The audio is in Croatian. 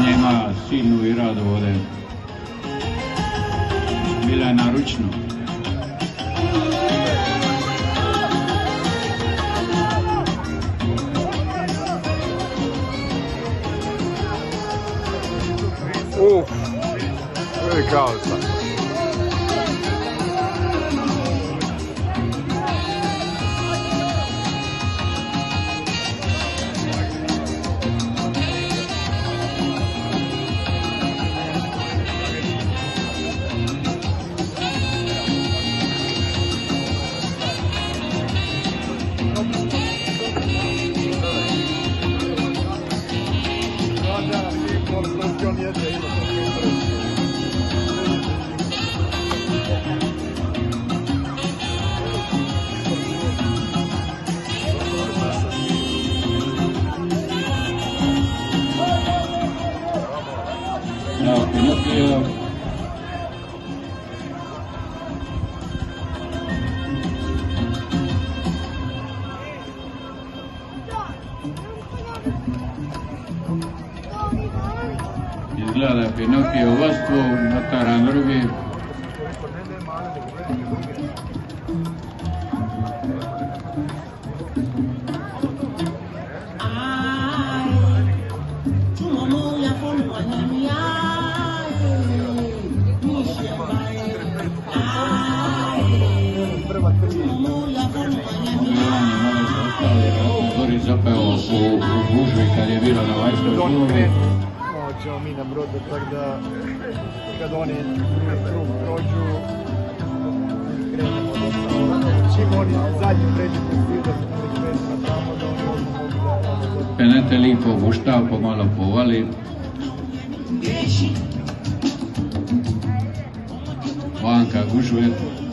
Vanja ima silnu i radu ovdje. Bila je naručno. Velika auta. Evo, Pinokio. Izgleda da je Pinokio u vodstvu, Mataran drugi. Zapeo u gužvi kad je bilo na vanjskoj klubi. Ćemo mi na brodu, tako da kad oni krug prođu, krenemo do čim oni zadnji pređu kroz da se ne krenemo tamo, da oni mogu da... Penete lipo gušta, pomalo povali. Vanka gužve.